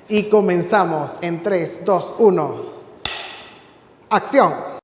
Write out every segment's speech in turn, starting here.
Y comenzamos en 3, 2, 1. ¡Acción!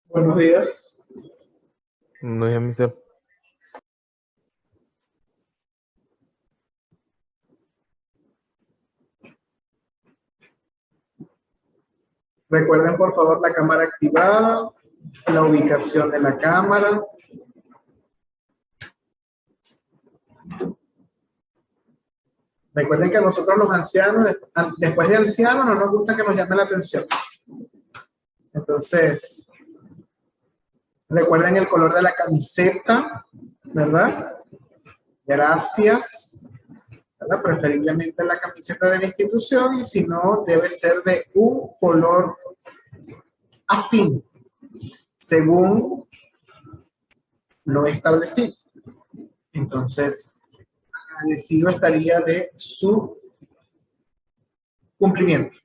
Buenos días. No es mister. Recuerden por favor la cámara activada, la ubicación de la cámara. Recuerden que a nosotros los ancianos, después de ancianos, no nos gusta que nos llame la atención. Entonces, recuerden el color de la camiseta, ¿verdad? Gracias. ¿Verdad? Preferiblemente la camiseta de la institución, y si no, debe ser de un color afín, según lo establecido. Entonces, agradecido estaría de su cumplimiento.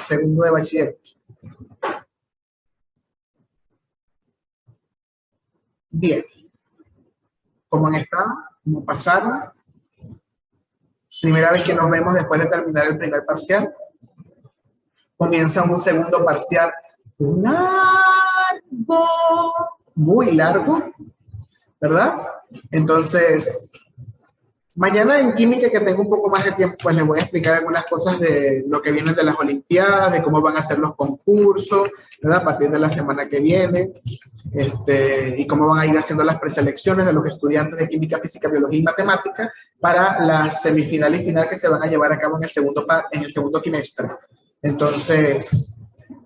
Segundo de bachillerato. Bien. ¿Cómo han estado? ¿Cómo pasaron? Primera vez que nos vemos después de terminar el primer parcial. Comienza un segundo parcial largo, muy largo, ¿verdad? Entonces, mañana en química, que tengo un poco más de tiempo, pues les voy a explicar algunas cosas de lo que viene de las olimpiadas, de cómo van a ser los concursos, ¿verdad? A partir de la semana que viene, y cómo van a ir haciendo las preselecciones de los estudiantes de química, física, biología y matemática para la semifinal y final que se van a llevar a cabo en el segundo trimestre. Entonces,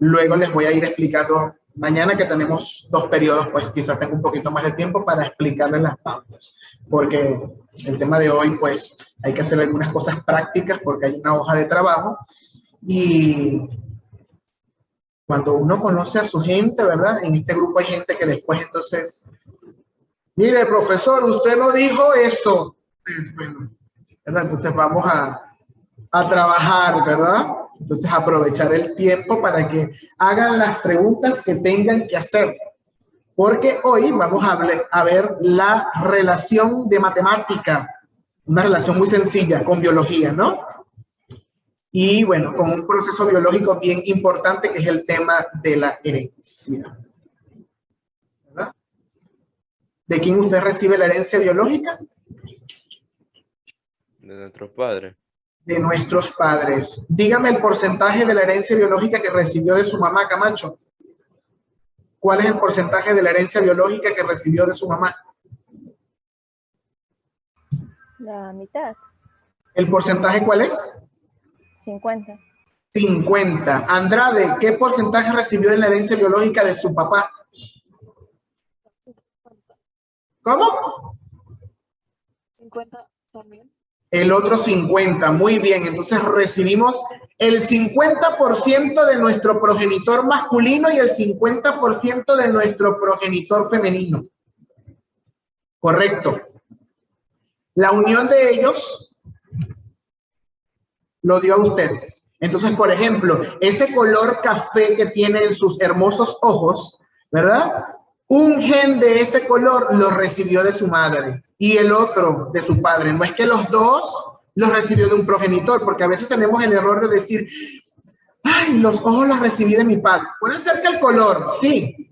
luego les voy a ir explicando mañana, que tenemos 2 periodos, pues quizás tengo un poquito más de tiempo para explicarles las pautas, porque el tema de hoy, pues hay que hacer algunas cosas prácticas porque hay una hoja de trabajo, y cuando uno conoce a su gente, ¿verdad? En este grupo hay gente que después entonces, mire, profesor, usted no dijo eso. Bueno, ¿verdad? Entonces vamos a trabajar, ¿verdad? Entonces aprovechar el tiempo para que hagan las preguntas que tengan que hacer. Porque hoy vamos a ver la relación de matemática, una relación muy sencilla con biología, ¿no? Y bueno, con un proceso biológico bien importante, que es el tema de la herencia. ¿Verdad? ¿De quién usted recibe la herencia biológica? De nuestros padres. De nuestros padres. Dígame el porcentaje de la herencia biológica que recibió de su mamá, Camacho. ¿Cuál es el porcentaje de la herencia biológica que recibió de su mamá? La mitad. ¿El porcentaje cuál es? 50. 50. Andrade, ¿qué porcentaje recibió de la herencia biológica de su papá? ¿Cómo? 50 también. El otro 50, muy bien. Entonces recibimos el 50% de nuestro progenitor masculino y el 50% de nuestro progenitor femenino. Correcto. La unión de ellos lo dio a usted. Entonces, por ejemplo, ese color café que tiene en sus hermosos ojos, ¿verdad? Un gen de ese color lo recibió de su madre y el otro de su padre. No es que los dos los recibió de un progenitor, porque a veces tenemos el error de decir, ay, los ojos los recibí de mi padre. Puede ser que el color, sí,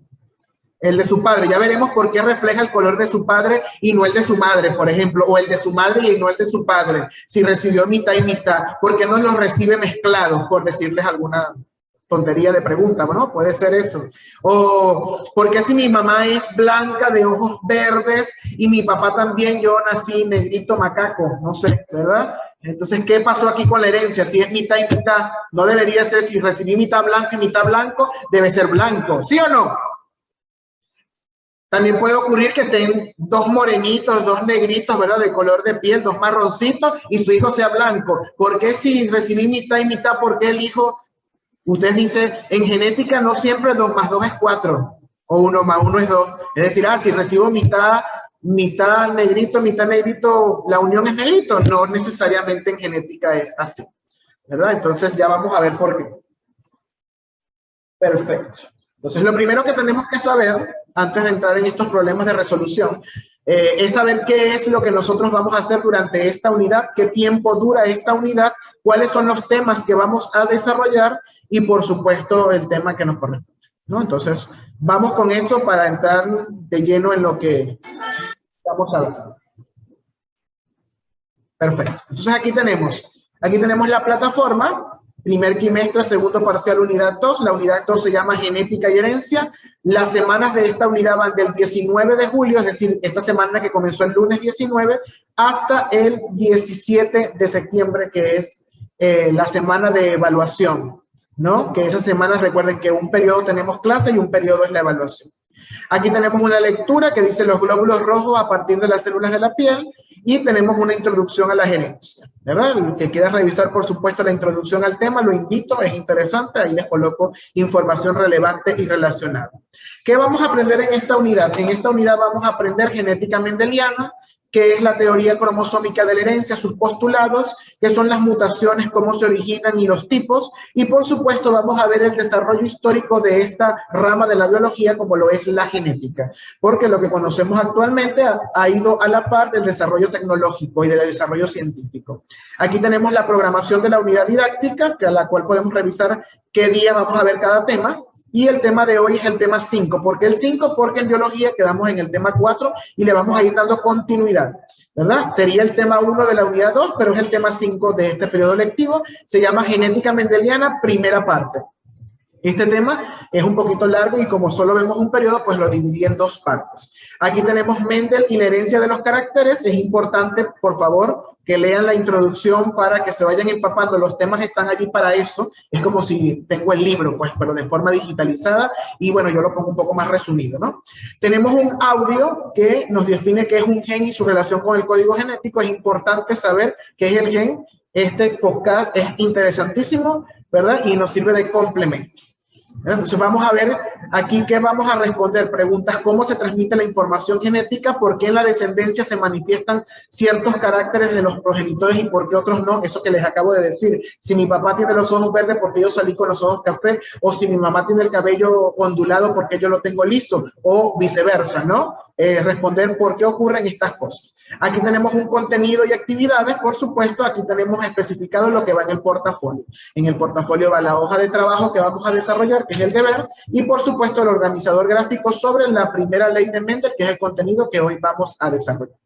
el de su padre. Ya veremos por qué refleja el color de su padre y no el de su madre, por ejemplo, o el de su madre y no el de su padre. Si recibió mitad y mitad, ¿por qué no los recibe mezclados? Por decirles alguna tontería de pregunta, ¿no? Puede ser eso. O porque si mi mamá es blanca de ojos verdes y mi papá también, yo nací negrito macaco, no sé, ¿verdad? Entonces, ¿qué pasó aquí con la herencia? Si es mitad y mitad, no debería ser, si recibí mitad blanco y mitad blanco, debe ser blanco, ¿sí o no? También puede ocurrir que estén 2 morenitos, 2 negritos, ¿verdad? De color de piel, 2 marroncitos, y su hijo sea blanco. ¿Por qué si recibí mitad y mitad, por qué el hijo? Usted dice, en genética no siempre 2 más 2 es 4, o 1 más 1 es 2. Es decir, si recibo mitad mitad negrito, la unión es negrito. No necesariamente en genética es así, ¿verdad? Entonces ya vamos a ver por qué. Perfecto. Entonces lo primero que tenemos que saber, antes de entrar en estos problemas de resolución, es saber qué es lo que nosotros vamos a hacer durante esta unidad, qué tiempo dura esta unidad, cuáles son los temas que vamos a desarrollar y, por supuesto, el tema que nos corresponde, ¿no? Entonces, vamos con eso para entrar de lleno en lo que vamos a ver. Perfecto. Entonces, aquí tenemos la plataforma, primer quimestre, segundo parcial, unidad 2. La unidad 2 se llama Genética y Herencia. Las semanas de esta unidad van del 19 de julio, es decir, esta semana que comenzó el lunes 19, hasta el 17 de septiembre, que es la semana de evaluación, ¿no? Que esa semana, recuerden que un periodo tenemos clase y un periodo es la evaluación. Aquí tenemos una lectura que dice los glóbulos rojos a partir de las células de la piel y tenemos una introducción a la gerencia, ¿verdad? El que quiera revisar, por supuesto, la introducción al tema, lo invito, es interesante, ahí les coloco información relevante y relacionada. ¿Qué vamos a aprender en esta unidad? En esta unidad vamos a aprender genética mendeliana, que es la teoría cromosómica de la herencia, sus postulados, que son las mutaciones, cómo se originan y los tipos, y por supuesto vamos a ver el desarrollo histórico de esta rama de la biología como lo es la genética, porque lo que conocemos actualmente ha ido a la par del desarrollo tecnológico y del desarrollo científico. Aquí tenemos la programación de la unidad didáctica, a la cual podemos revisar qué día vamos a ver cada tema. Y el tema de hoy es el tema 5. ¿Por qué el 5? Porque en biología quedamos en el tema 4 y le vamos a ir dando continuidad, ¿verdad? Sería el tema 1 de la unidad 2, pero es el tema 5 de este periodo lectivo. Se llama Genética Mendeliana, primera parte. Este tema es un poquito largo y como solo vemos un periodo, pues lo dividí en dos partes. Aquí tenemos Mendel y la herencia de los caracteres. Es importante, por favor, que lean la introducción para que se vayan empapando. Los temas están allí para eso. Es como si tengo el libro, pues, pero de forma digitalizada. Y bueno, yo lo pongo un poco más resumido, ¿no? Tenemos un audio que nos define qué es un gen y su relación con el código genético. Es importante saber qué es el gen. Este podcast es interesantísimo, ¿verdad? Y nos sirve de complemento. Entonces vamos a ver aquí qué vamos a responder. Preguntas: ¿cómo se transmite la información genética? ¿Por qué en la descendencia se manifiestan ciertos caracteres de los progenitores y por qué otros no? Eso que les acabo de decir. Si mi papá tiene los ojos verdes, ¿por qué yo salí con los ojos café? O si mi mamá tiene el cabello ondulado, ¿por qué yo lo tengo liso? O viceversa, ¿no? Responder por qué ocurren estas cosas. Aquí tenemos un contenido y actividades, por supuesto. Aquí tenemos especificado lo que va en el portafolio. En el portafolio va la hoja de trabajo que vamos a desarrollar, que es el deber, y por supuesto el organizador gráfico sobre la primera ley de Mendel, que es el contenido que hoy vamos a desarrollar,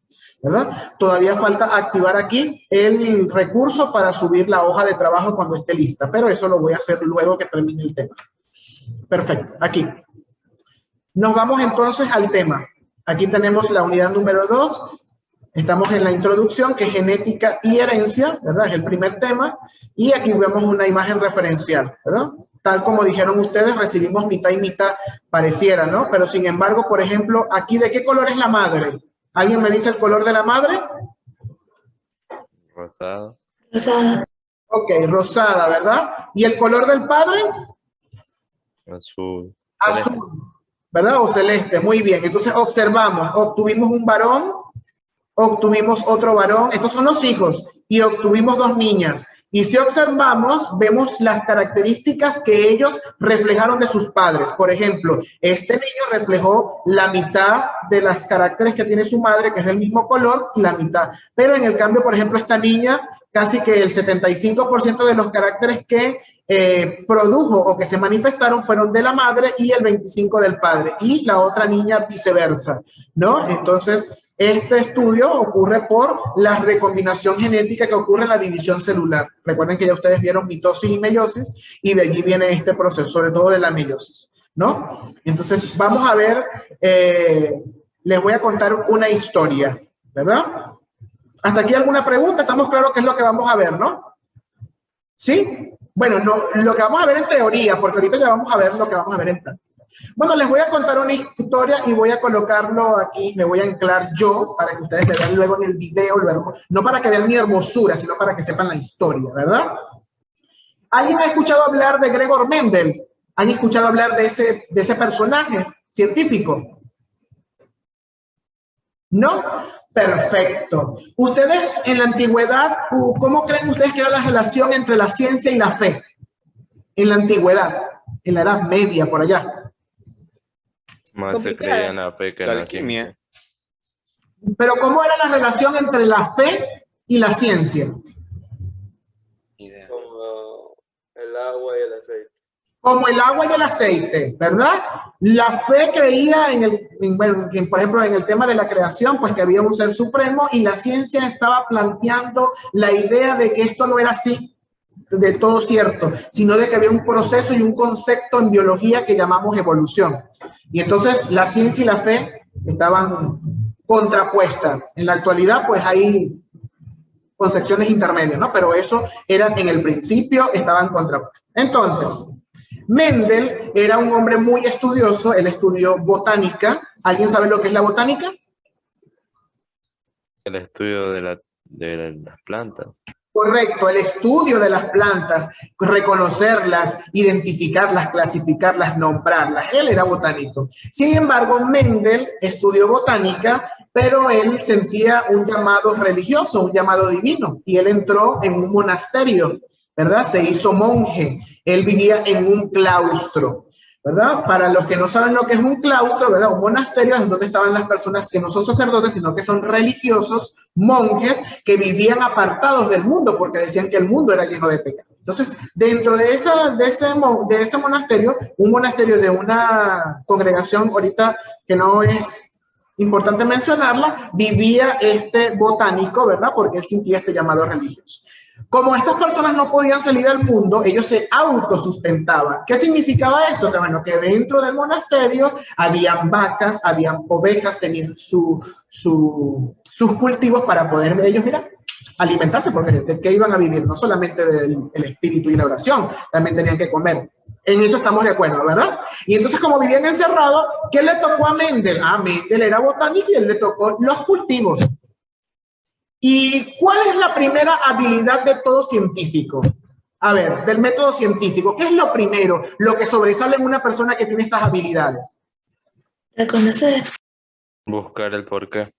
¿verdad? Todavía falta activar aquí el recurso para subir la hoja de trabajo cuando esté lista, pero eso lo voy a hacer luego que termine el tema. Perfecto, aquí. Nos vamos entonces al tema. Aquí tenemos la unidad número 2. Estamos en la introducción, que es genética y herencia, ¿verdad? Es el primer tema. Y aquí vemos una imagen referencial, ¿verdad? Tal como dijeron ustedes, recibimos mitad y mitad, pareciera, ¿no? Pero sin embargo, por ejemplo, aquí, ¿de qué color es la madre? ¿Alguien me dice el color de la madre? Rosado. Rosada. Ok, rosada, ¿verdad? ¿Y el color del padre? Azul. Azul, ¿verdad? O celeste, muy bien. Entonces observamos, obtuvimos un varón, obtuvimos otro varón, estos son los hijos, y obtuvimos dos niñas. Y si observamos, vemos las características que ellos reflejaron de sus padres. Por ejemplo, este niño reflejó la mitad de los caracteres que tiene su madre, que es del mismo color, y la mitad. Pero en el cambio, por ejemplo, esta niña, casi que el 75% de los caracteres que produjo o que se manifestaron fueron de la madre y el 25% del padre. Y la otra niña viceversa, ¿no? Entonces, este estudio ocurre por la recombinación genética que ocurre en la división celular. Recuerden que ya ustedes vieron mitosis y meiosis, y de allí viene este proceso, sobre todo de la meiosis, ¿no? Entonces, vamos a ver, les voy a contar una historia, ¿verdad? ¿Hasta aquí alguna pregunta? ¿Estamos claros qué es lo que vamos a ver, no? ¿Sí? Bueno, no, lo que vamos a ver en teoría, porque ahorita ya vamos a ver lo que vamos a ver en práctica. Bueno, les voy a contar una historia y voy a colocarlo aquí, me voy a anclar yo para que ustedes me vean luego en el video, luego, no para que vean mi hermosura, sino para que sepan la historia, ¿verdad? ¿Alguien ha escuchado hablar de Gregor Mendel? ¿Han escuchado hablar de ese personaje científico? ¿No? Perfecto. Ustedes en la antigüedad, ¿cómo creen ustedes que era la relación entre la ciencia y la fe? En la antigüedad, en la Edad Media, por allá. Más se Complicado. creía en la fe que en La la alquimia. ciencia. Pero ¿cómo era la relación entre la fe y la ciencia? Idea. Como el agua y el aceite. Como el agua y el aceite, ¿verdad? La fe creía por ejemplo, en el tema de la creación, pues que había un ser supremo, y la ciencia estaba planteando la idea de que esto no era así, de todo cierto, sino de que había un proceso y un concepto en biología que llamamos evolución. Y entonces la ciencia y la fe estaban contrapuestas. En la actualidad, pues hay concepciones intermedias, ¿no? Pero eso era en el principio, estaban contrapuestas. Entonces, Mendel era un hombre muy estudioso, él estudió botánica. ¿Alguien sabe lo que es la botánica? El estudio de las plantas. Correcto, el estudio de las plantas, reconocerlas, identificarlas, clasificarlas, nombrarlas. Él era botánico. Sin embargo, Mendel estudió botánica, pero él sentía un llamado religioso, un llamado divino, y él entró en un monasterio, ¿verdad? Se hizo monje. Él vivía en un claustro, ¿verdad? Para los que no saben lo que es un claustro, ¿verdad? Un monasterio es donde estaban las personas que no son sacerdotes, sino que son religiosos, monjes, que vivían apartados del mundo porque decían que el mundo era lleno de pecado. Entonces, dentro de ese monasterio, un monasterio de una congregación ahorita que no es importante mencionarla, vivía este botánico, ¿verdad? Porque él sentía este llamado religioso. Como estas personas no podían salir al mundo, ellos se autosustentaban. ¿Qué significaba eso? Que, bueno, que dentro del monasterio habían vacas, habían ovejas, tenían sus cultivos para poder ellos, mira, alimentarse, porque ¿de qué iban a vivir? No solamente del espíritu y la oración, también tenían que comer. En eso estamos de acuerdo, ¿verdad? Y entonces, como vivían encerrados, ¿qué le tocó a Mendel? Mendel era botánico y él le tocó los cultivos. ¿Y cuál es la primera habilidad de todo científico? A ver, del método científico, ¿qué es lo primero, lo que sobresale en una persona que tiene estas habilidades? Reconocer. Buscar el porqué.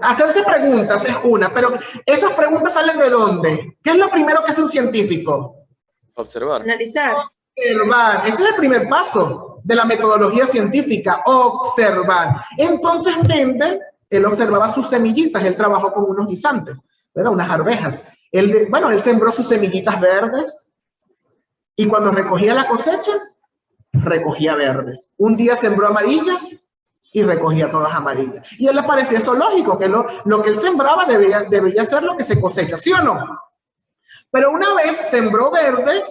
Hacerse preguntas es una, pero esas preguntas salen ¿de dónde? ¿Qué es lo primero que hace un científico? Observar. Analizar. Observar. Ese es el primer paso de la metodología científica, observar. Entonces Mendel, él observaba sus semillitas, él trabajó con unos guisantes, ¿verdad? Unas arvejas. Él sembró sus semillitas verdes y cuando recogía la cosecha, recogía verdes. Un día sembró amarillas y recogía todas amarillas. Y a él le parecía eso lógico, que lo que él sembraba debería ser lo que se cosecha, ¿sí o no? Pero una vez sembró verdes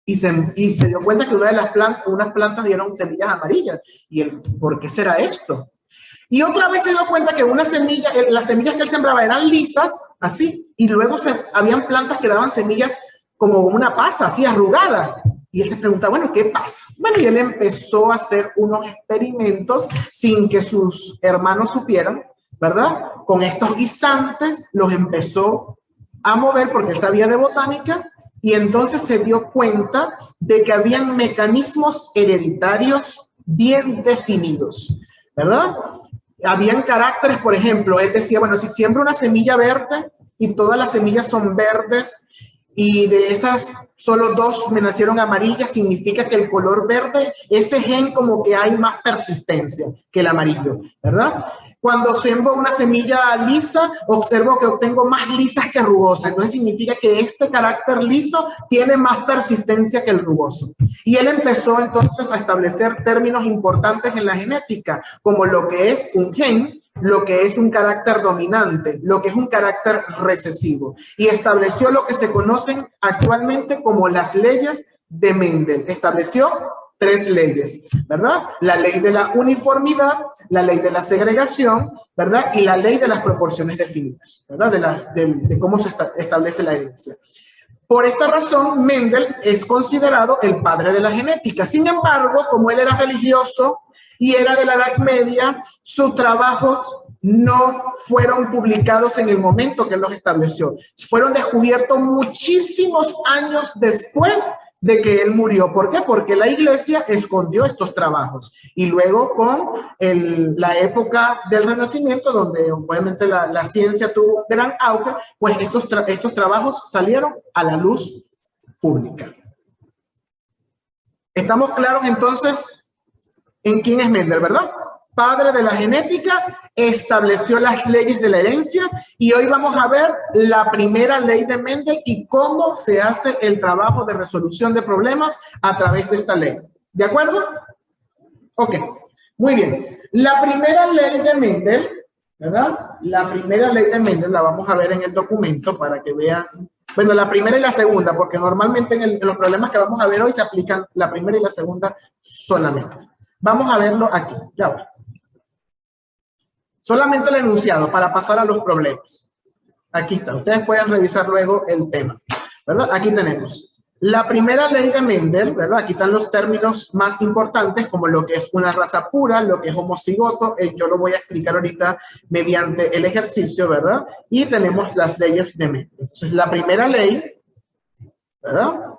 y se dio cuenta que unas plantas dieron semillas amarillas. Y él, ¿por qué será esto? Y otra vez se dio cuenta que las semillas que él sembraba eran lisas, así, y luego habían plantas que daban semillas como una pasa, así arrugada. Y él se pregunta, bueno, ¿qué pasa? Bueno, y él empezó a hacer unos experimentos sin que sus hermanos supieran, ¿verdad? Con estos guisantes los empezó a mover porque él sabía de botánica y entonces se dio cuenta de que habían mecanismos hereditarios bien definidos, ¿verdad? Habían caracteres, por ejemplo, él decía, bueno, si siembro una semilla verde y todas las semillas son verdes y de esas solo 2 me nacieron amarillas, significa que el color verde, ese gen como que hay más persistencia que el amarillo, ¿verdad? Cuando siembro una semilla lisa, observo que obtengo más lisas que rugosas. Entonces significa que este carácter liso tiene más persistencia que el rugoso. Y él empezó entonces a establecer términos importantes en la genética, como lo que es un gen, lo que es un carácter dominante, lo que es un carácter recesivo. Y estableció lo que se conocen actualmente como las leyes de Mendel. Estableció 3 leyes, ¿verdad? La ley de la uniformidad, la ley de la segregación, ¿verdad? Y la ley de las proporciones definidas, ¿verdad? De cómo se establece la herencia. Por esta razón, Mendel es considerado el padre de la genética. Sin embargo, como él era religioso y era de la Edad Media, sus trabajos no fueron publicados en el momento que él los estableció. Fueron descubiertos muchísimos años después de que él murió. ¿Por qué? Porque la iglesia escondió estos trabajos. Y luego con la época del Renacimiento, donde obviamente la ciencia tuvo un gran auge, pues estos trabajos salieron a la luz pública. ¿Estamos claros entonces en quién es Mendel, verdad? Padre de la genética, estableció las leyes de la herencia y hoy vamos a ver la primera ley de Mendel y cómo se hace el trabajo de resolución de problemas a través de esta ley. ¿De acuerdo? Ok, muy bien. La primera ley de Mendel, ¿verdad? La primera ley de Mendel la vamos a ver en el documento para que vean. Bueno, la primera y la segunda, porque normalmente en los problemas que vamos a ver hoy se aplican la primera y la segunda solamente. Vamos a verlo aquí, ya va. Solamente el enunciado para pasar a los problemas. Aquí está, ustedes pueden revisar luego el tema, ¿verdad? Aquí tenemos la primera ley de Mendel, ¿verdad? Aquí están los términos más importantes, como lo que es una raza pura, lo que es homocigoto, yo lo voy a explicar ahorita mediante el ejercicio, ¿verdad? Y tenemos las leyes de Mendel. Entonces, la primera ley, ¿verdad?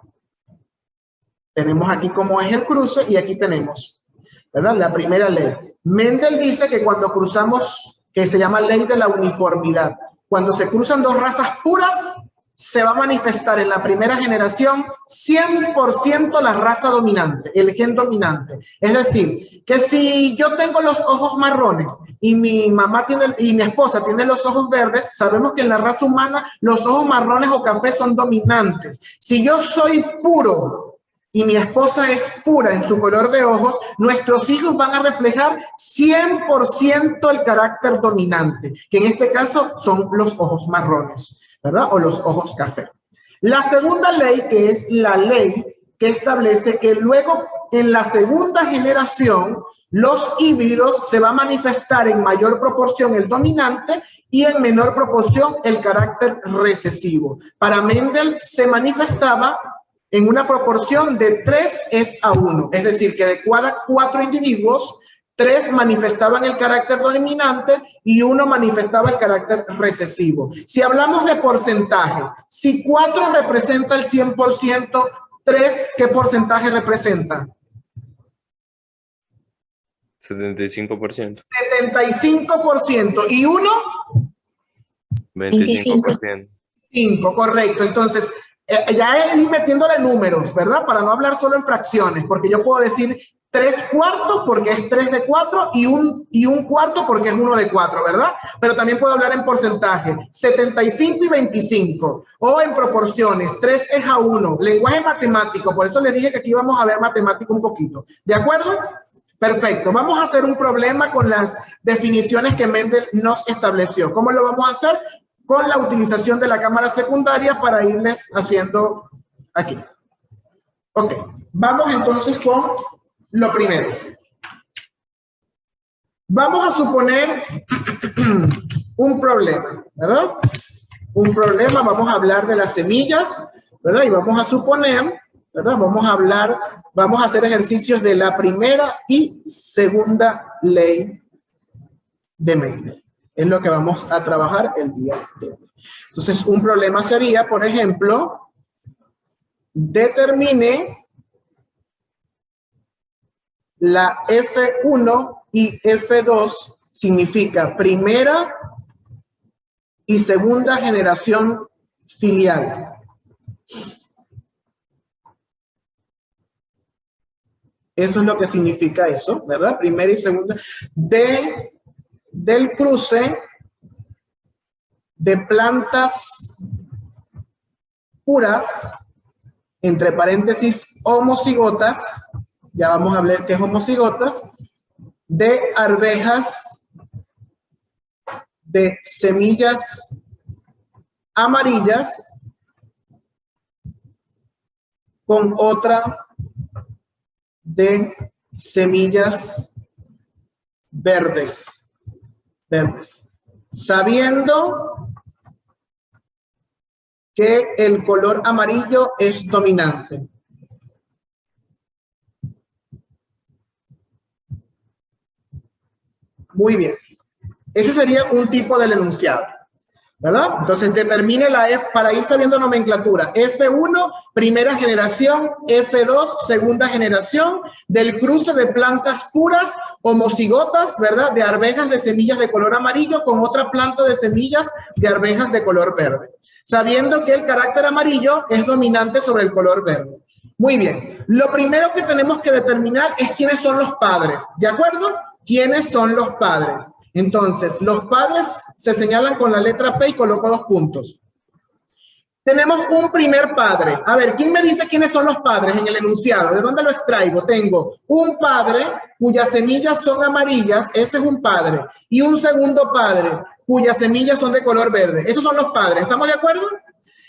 Tenemos aquí cómo es el cruce y aquí tenemos, ¿verdad? La primera ley. Mendel dice que cuando cruzamos, que se llama ley de la uniformidad, cuando se cruzan dos razas puras, se va a manifestar en la primera generación 100% la raza dominante, el gen dominante. Es decir, que si yo tengo los ojos marrones y mi mamá tiene, y mi esposa tiene los ojos verdes, sabemos que en la raza humana los ojos marrones o cafés son dominantes. Si yo soy puro y mi esposa es pura en su color de ojos, nuestros hijos van a reflejar 100% el carácter dominante, que en este caso son los ojos marrones, ¿verdad? O los ojos café. La segunda ley, que es la ley que establece que luego en la segunda generación los híbridos se va a manifestar en mayor proporción el dominante y en menor proporción el carácter recesivo. Para Mendel se manifestaba en una proporción de 3:1, es decir, que de cada 4 individuos, 3 manifestaban el carácter dominante y 1 manifestaba el carácter recesivo. Si hablamos de porcentaje, si 4 representa el 100%, 3, ¿qué porcentaje representa? 75%. 75%. ¿Y 1? 25%. 5, correcto. Entonces, ya ir metiéndole números, ¿verdad? Para no hablar solo en fracciones, porque yo puedo decir 3/4 porque es 3 de 4 y un cuarto porque es 1 de 4, ¿verdad? Pero también puedo hablar en porcentaje, 75 y 25, o en proporciones, 3:1, lenguaje matemático, por eso les dije que aquí vamos a ver matemático un poquito, ¿de acuerdo? Perfecto, vamos a hacer un problema con las definiciones que Mendel nos estableció. ¿Cómo lo vamos a hacer? Con la utilización de la cámara secundaria para irles haciendo aquí. Ok, vamos entonces con lo primero. Vamos a suponer un problema, ¿verdad? Un problema, vamos a hablar de las semillas, ¿verdad? Y vamos a suponer, ¿verdad? Vamos a hacer ejercicios de la primera y segunda ley de Mendel. Es lo que vamos a trabajar el día de hoy. Entonces, un problema sería, por ejemplo, determine la F1 y F2, significa primera y segunda generación filial. Eso es lo que significa eso, ¿verdad? Primera y segunda del cruce de plantas puras, entre paréntesis, homocigotas, ya vamos a ver qué es homocigotas, de arvejas de semillas amarillas con otra de semillas verdes. Sabiendo que el color amarillo es dominante. Muy bien. Ese sería un tipo del enunciado. ¿verdad? Entonces determine la F para ir sabiendo nomenclatura. F1, primera generación, F2, segunda generación, del cruce de plantas puras, homocigotas, ¿verdad? De arvejas de semillas de color amarillo con otra planta de semillas de arvejas de color verde. Sabiendo que el carácter amarillo es dominante sobre el color verde. Muy bien. Lo primero que tenemos que determinar es quiénes son los padres, ¿de acuerdo? ¿Quiénes son los padres? Entonces, los padres se señalan con la letra P y coloco 2 puntos. Tenemos un primer padre. A ver, ¿quién me dice quiénes son los padres en el enunciado? ¿De dónde lo extraigo? Tengo un padre cuyas semillas son amarillas, ese es un padre. Y un segundo padre cuyas semillas son de color verde. Esos son los padres, ¿estamos de acuerdo?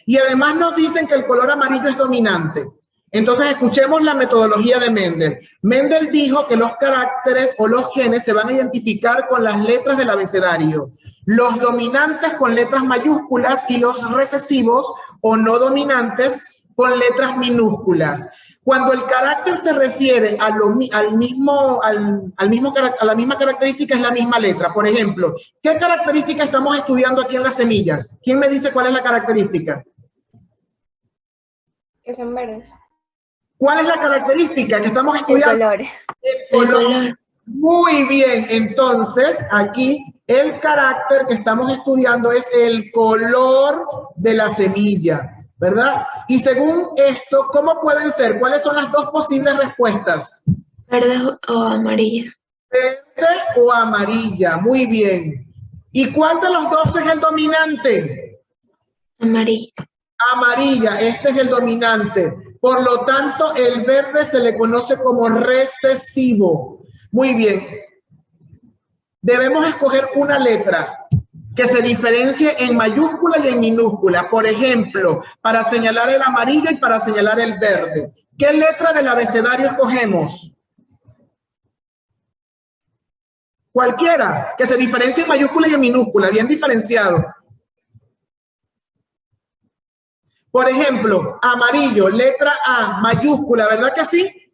Y además nos dicen que el color amarillo es dominante. Entonces, escuchemos la metodología de Mendel. Mendel dijo que los caracteres o los genes se van a identificar con las letras del abecedario. Los dominantes con letras mayúsculas y los recesivos o no dominantes con letras minúsculas. Cuando el carácter se refiere a la misma característica, es la misma letra. Por ejemplo, ¿qué característica estamos estudiando aquí en las semillas? ¿Quién me dice cuál es la característica? Que son verdes. ¿Cuál es la característica que estamos El estudiando? color. El color. Muy bien, entonces aquí el carácter que estamos estudiando es el color de la semilla, ¿verdad? Y según esto, ¿cómo pueden ser? ¿Cuáles son las 2 posibles respuestas? Verdes o amarillas. Verde o amarilla, muy bien. ¿Y cuál de los 2 es el dominante? Amarillas. Amarilla, este es el dominante. Por lo tanto, el verde se le conoce como recesivo. Muy bien. Debemos escoger una letra que se diferencie en mayúscula y en minúscula. Por ejemplo, para señalar el amarillo y para señalar el verde. ¿Qué letra del abecedario escogemos? Cualquiera, que se diferencie en mayúscula y en minúscula, bien diferenciado. Por ejemplo, amarillo, letra A, mayúscula, ¿verdad que sí?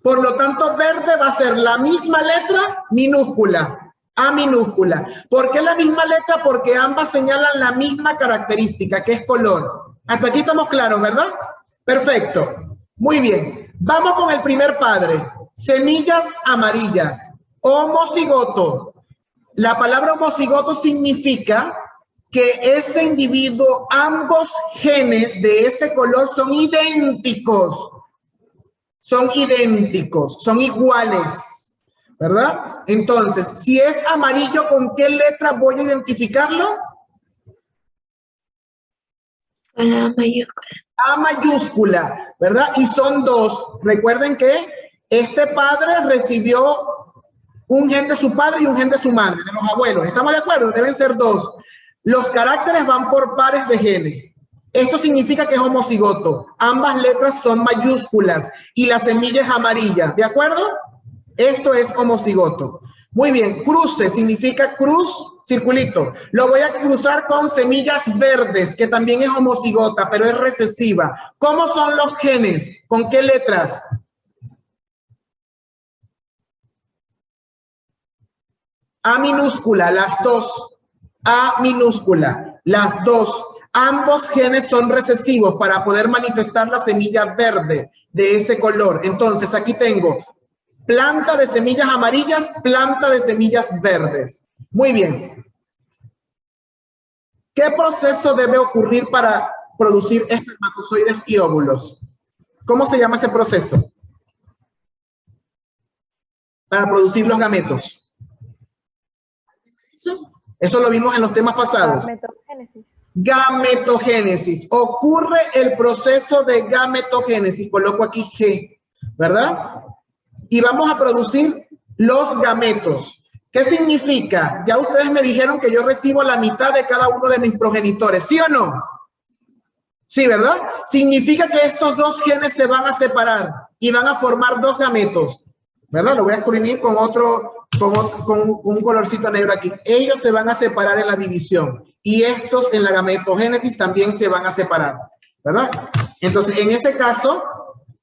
Por lo tanto, verde va a ser la misma letra, minúscula, A minúscula. ¿Por qué la misma letra? Porque ambas señalan la misma característica, que es color. Hasta aquí estamos claros, ¿verdad? Perfecto. Muy bien. Vamos con el primer padre. Semillas amarillas. Homocigoto. La palabra homocigoto significa que ese individuo, ambos genes de ese color son idénticos. Son idénticos, son iguales, ¿verdad? Entonces, si es amarillo, ¿con qué letra voy a identificarlo? Con la mayúscula. A mayúscula, ¿verdad? Y son 2. Recuerden que este padre recibió un gen de su padre y un gen de su madre, de los abuelos. ¿Estamos de acuerdo? Deben ser 2. Los caracteres van por pares de genes. Esto significa que es homocigoto. Ambas letras son mayúsculas y la semilla es amarilla. ¿De acuerdo? Esto es homocigoto. Muy bien. Cruce significa cruz, circulito. Lo voy a cruzar con semillas verdes, que también es homocigota, pero es recesiva. ¿Cómo son los genes? ¿Con qué letras? A minúscula, las 2. A minúscula, las 2. Ambos genes son recesivos para poder manifestar la semilla verde de ese color. Entonces, aquí tengo planta de semillas amarillas, planta de semillas verdes. Muy bien. ¿Qué proceso debe ocurrir para producir espermatozoides y óvulos? ¿Cómo se llama ese proceso? Para producir los gametos. Eso lo vimos en los temas pasados. Gametogénesis. Gametogénesis. Ocurre el proceso de gametogénesis. Coloco aquí G, ¿verdad? Y vamos a producir los gametos. ¿Qué significa? Ya ustedes me dijeron que yo recibo la mitad de cada uno de mis progenitores. ¿Sí o no? Sí, ¿verdad? Significa que estos 2 genes se van a separar y van a formar 2 gametos. ¿Verdad? Lo voy a escribir con un colorcito negro aquí. Ellos se van a separar en la división y estos en la gametogénesis también se van a separar, ¿verdad? Entonces, en ese caso,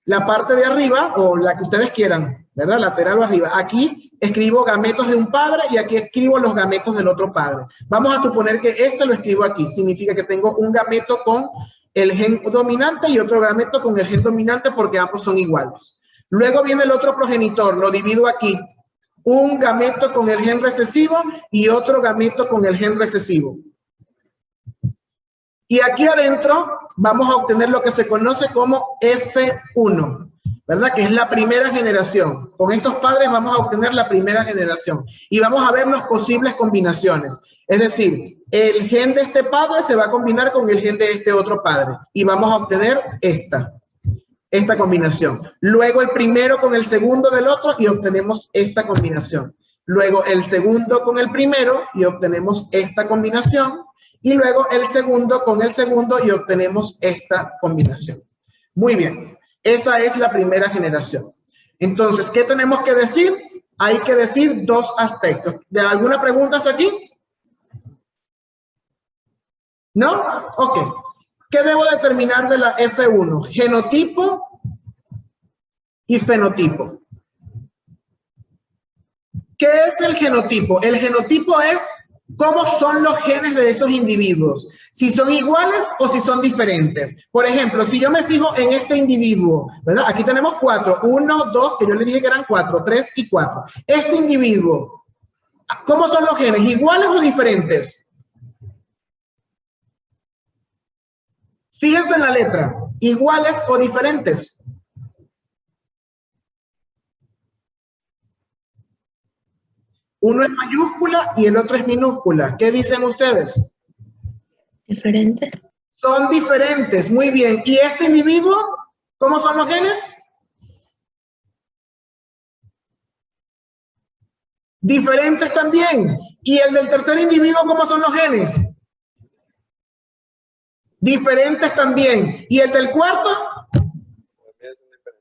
la parte de arriba o la que ustedes quieran, ¿verdad? Lateral o arriba. Aquí escribo gametos de un padre y aquí escribo los gametos del otro padre. Vamos a suponer que este lo escribo aquí. Significa que tengo un gameto con el gen dominante y otro gameto con el gen dominante porque ambos son iguales. Luego viene el otro progenitor, lo divido aquí. Un gameto con el gen recesivo y otro gameto con el gen recesivo. Y aquí adentro vamos a obtener lo que se conoce como F1, ¿verdad? Que es la primera generación. Con estos padres vamos a obtener la primera generación. Y vamos a ver las posibles combinaciones. Es decir, el gen de este padre se va a combinar con el gen de este otro padre. Y vamos a obtener esta combinación. Luego el primero con el segundo del otro y obtenemos esta combinación. Luego el segundo con el primero y obtenemos esta combinación. Y luego el segundo con el segundo y obtenemos esta combinación. Muy bien, esa es la primera generación. Entonces, ¿qué tenemos que decir? Hay que decir dos aspectos. ¿De alguna pregunta hasta aquí? ¿No? Ok. ¿Qué debo determinar de la F1? Genotipo y fenotipo. ¿Qué es el genotipo? El genotipo es cómo son los genes de esos individuos. Si son iguales o si son diferentes. Por ejemplo, si yo me fijo en este individuo, ¿verdad? Aquí tenemos 4. 1, 2, que yo les dije que eran 4, 3 y 4. Este individuo, ¿cómo son los genes? ¿Iguales o diferentes? Fíjense en la letra, iguales o diferentes. Uno es mayúscula y el otro es minúscula. ¿Qué dicen ustedes? Diferente. Son diferentes, muy bien. ¿Y este individuo? ¿Cómo son los genes? Diferentes también. ¿Y el del tercer individuo, cómo son los genes? Diferentes también. ¿Y el del cuarto? También son diferentes.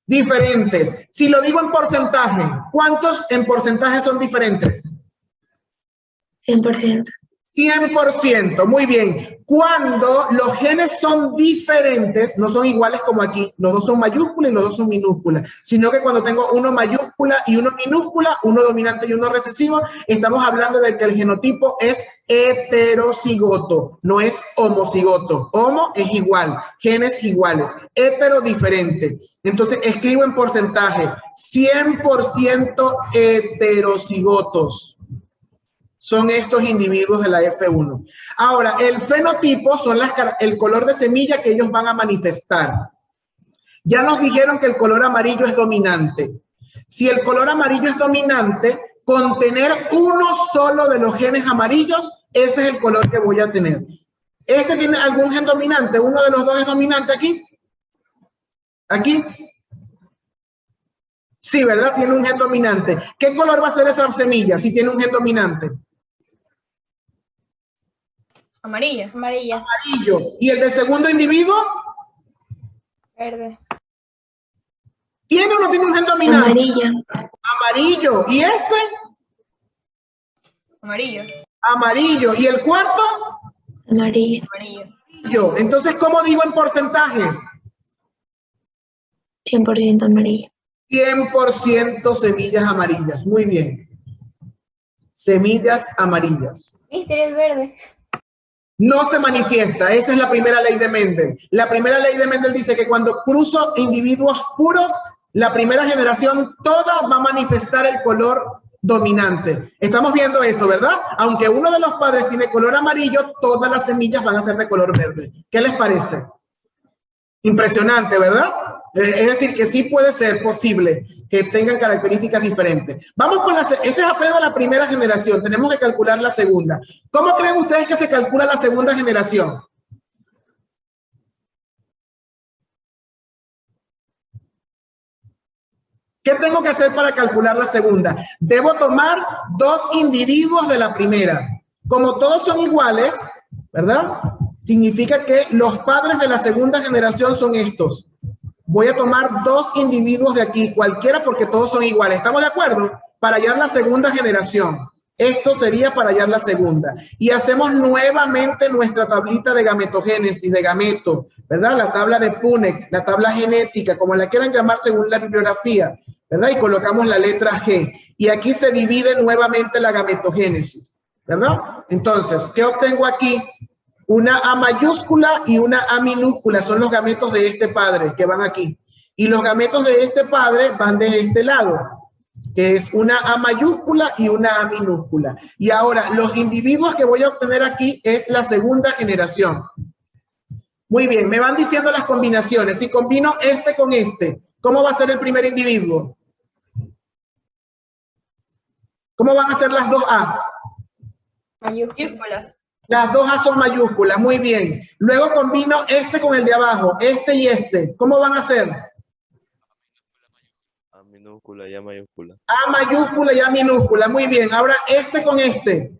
Diferentes. Si lo digo en porcentaje, ¿cuántos en porcentaje son diferentes? 100%. 100%, muy bien. Cuando los genes son diferentes, no son iguales como aquí, los dos son mayúsculas y los dos son minúsculas, sino que cuando tengo uno mayúscula y uno minúscula, uno dominante y uno recesivo, estamos hablando de que el genotipo es heterocigoto, no es homocigoto. Homo es igual, genes iguales, hetero diferente. Entonces escribo en porcentaje, 100% heterocigotos. Son estos individuos de la F1. Ahora, el fenotipo son el color de semilla que ellos van a manifestar. Ya nos dijeron que el color amarillo es dominante. Si el color amarillo es dominante, con tener uno solo de los genes amarillos, ese es el color que voy a tener. ¿Este tiene algún gen dominante? ¿Uno de los dos es dominante aquí? ¿Aquí? Sí, ¿verdad? Tiene un gen dominante. ¿Qué color va a ser esa semilla si tiene un gen dominante? Amarilla. Amarilla. Amarillo. ¿Y el del segundo individuo? Verde. ¿Tiene o no tiene un gen dominante? Amarilla. Amarillo. ¿Y este? Amarillo. Amarillo. ¿Y el cuarto? Amarilla. Amarillo. Amarillo. Entonces, ¿cómo digo en porcentaje? 100% amarilla. 100% semillas amarillas. Muy bien. Semillas amarillas. Mister, el verde. No se manifiesta. Esa es la primera ley de Mendel. La primera ley de Mendel dice que cuando cruzo individuos puros, la primera generación toda va a manifestar el color dominante. Estamos viendo eso, ¿verdad? Aunque uno de los padres tiene color amarillo, todas las semillas van a ser de color verde. ¿Qué les parece? Impresionante, ¿verdad? Es decir, que sí puede ser posible que tengan características diferentes. Vamos con este es apenas la primera generación. Tenemos que calcular la segunda. ¿Cómo creen ustedes que se calcula la segunda generación? ¿Qué tengo que hacer para calcular la segunda? Debo tomar dos individuos de la primera. Como todos son iguales, ¿verdad? Significa que los padres de la segunda generación son estos. Voy a tomar dos individuos de aquí, cualquiera, porque todos son iguales. ¿Estamos de acuerdo? Para hallar la segunda generación. Esto sería para hallar la segunda. Y hacemos nuevamente nuestra tablita de gametogénesis, de gameto, ¿verdad? La tabla de Punnett, la tabla genética, como la quieran llamar según la bibliografía. ¿verdad? Y colocamos la letra G. Y aquí se divide nuevamente la gametogénesis, ¿verdad? Entonces, ¿qué obtengo aquí? Una A mayúscula y una A minúscula son los gametos de este padre que van aquí. Y los gametos de este padre van de este lado, que es una A mayúscula y una A minúscula. Y ahora, los individuos que voy a obtener aquí es la segunda generación. Muy bien, me van diciendo las combinaciones. Si combino este con este, ¿cómo va a ser el primer individuo? ¿Cómo van a ser las dos A? Mayúsculas. Las dos A son mayúsculas, muy bien. Luego combino este con el de abajo, este y este. ¿Cómo van a ser? A minúscula y A mayúscula. A mayúscula y A minúscula, muy bien. Ahora este con este.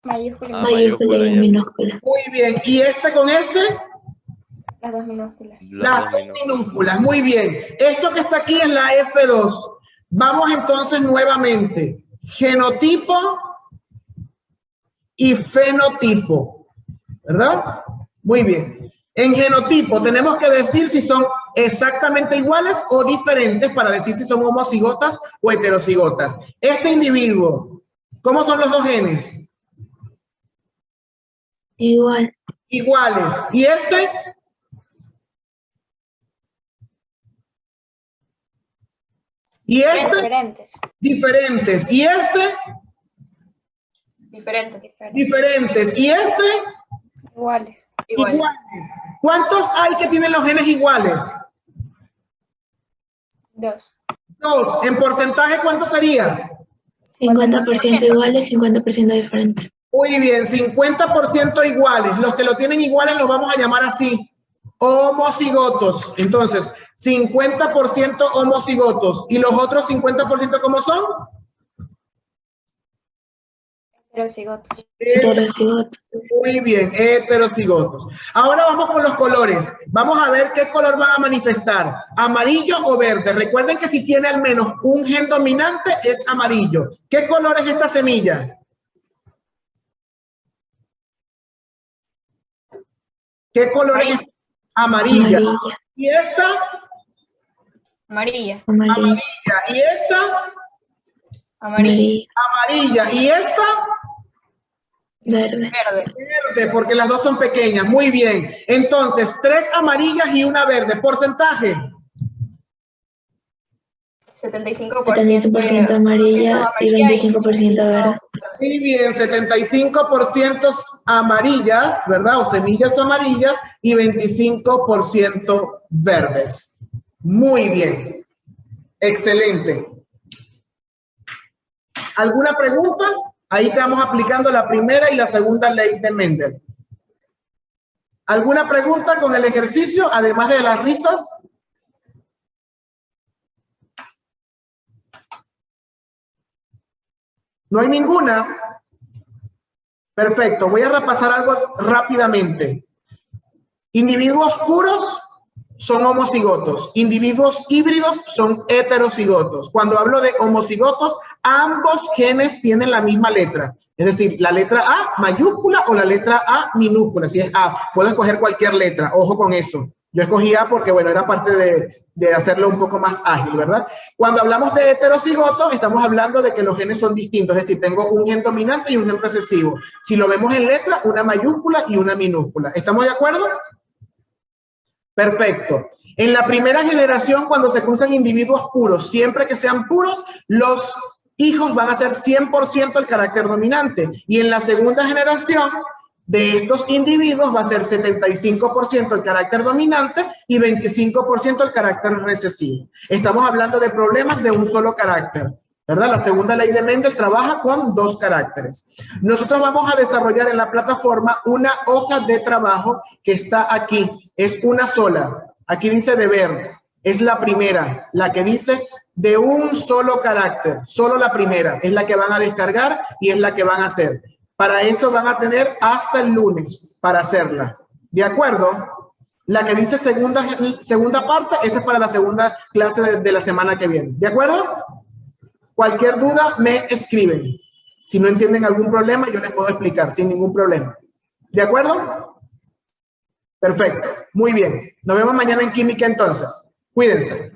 Mayúsculas. Ah, Mayúscula y minúscula. Muy bien. ¿Y este con este? Las dos minúsculas. Las dos minúsculas, muy bien. Esto que está aquí es la F2. Vamos entonces nuevamente. Genotipo y fenotipo, ¿verdad? Muy bien. En genotipo tenemos que decir si son exactamente iguales o diferentes para decir si son homocigotas o heterocigotas. Este individuo, ¿cómo son los dos genes? Igual. Iguales. ¿Y este? ¿Y este? Diferentes. Diferentes. ¿Y este? Diferentes. Diferentes. ¿Y este? Iguales. Iguales. ¿Cuántos hay que tienen los genes iguales? Dos. Dos. ¿En porcentaje cuánto sería? 50% iguales, 50% diferentes. Muy bien, 50% iguales. Los que lo tienen iguales los vamos a llamar así, homocigotos. Entonces, 50% homocigotos. ¿Y los otros 50% cómo son? Heterocigotos. Heterocigoto. Muy bien, heterocigotos. Ahora vamos con los colores. Vamos a ver qué color van a manifestar, amarillo o verde. Recuerden que si tiene al menos un gen dominante es amarillo. ¿Qué color es esta semilla? ¿Qué color es? Amarilla. Amarilla. ¿Y esta? Amarilla. Amarilla. Amarilla. ¿Y esta? Amarilla. Amarilla. ¿Y esta? Verde. Verde. Verde, porque las dos son pequeñas. Muy bien. Entonces, 3 amarillas y una verde. ¿Porcentaje? 75% amarilla y 25% verde. Muy bien, 75% amarillas, ¿verdad? O semillas amarillas y 25% verdes. Muy bien. Excelente. ¿Alguna pregunta? Ahí estamos aplicando la primera y la segunda ley de Mendel. ¿Alguna pregunta con el ejercicio, además de las risas? ¿No hay ninguna? Perfecto. Voy a repasar algo rápidamente. Individuos puros son homocigotos. Individuos híbridos son heterocigotos. Cuando hablo de homocigotos, ambos genes tienen la misma letra. Es decir, la letra A mayúscula o la letra A minúscula. Si es A, puedo escoger cualquier letra. Ojo con eso. Yo escogí A porque, bueno, era parte de hacerlo un poco más ágil, ¿verdad? Cuando hablamos de heterocigoto, estamos hablando de que los genes son distintos. Es decir, tengo un gen dominante y un gen recesivo. Si lo vemos en letra, una mayúscula y una minúscula. ¿Estamos de acuerdo? Perfecto. En la primera generación, cuando se cruzan individuos puros, siempre que sean puros, los hijos van a ser 100% el carácter dominante. Y en la segunda generación de estos individuos va a ser 75% el carácter dominante y 25% el carácter recesivo. Estamos hablando de problemas de un solo carácter, ¿verdad? La segunda ley de Mendel trabaja con 2 caracteres. Nosotros vamos a desarrollar en la plataforma una hoja de trabajo que está aquí. Es una sola. Aquí dice deber. Es la primera, la que dice de un solo carácter. Solo la primera. Es la que van a descargar y es la que van a hacer. Para eso van a tener hasta el lunes para hacerla. ¿De acuerdo? La que dice segunda parte, esa es para la segunda clase de la semana que viene. ¿De acuerdo? Cualquier duda me escriben. Si no entienden algún problema, yo les puedo explicar sin ningún problema. ¿De acuerdo? Perfecto. Muy bien. Nos vemos mañana en química entonces. Cuídense.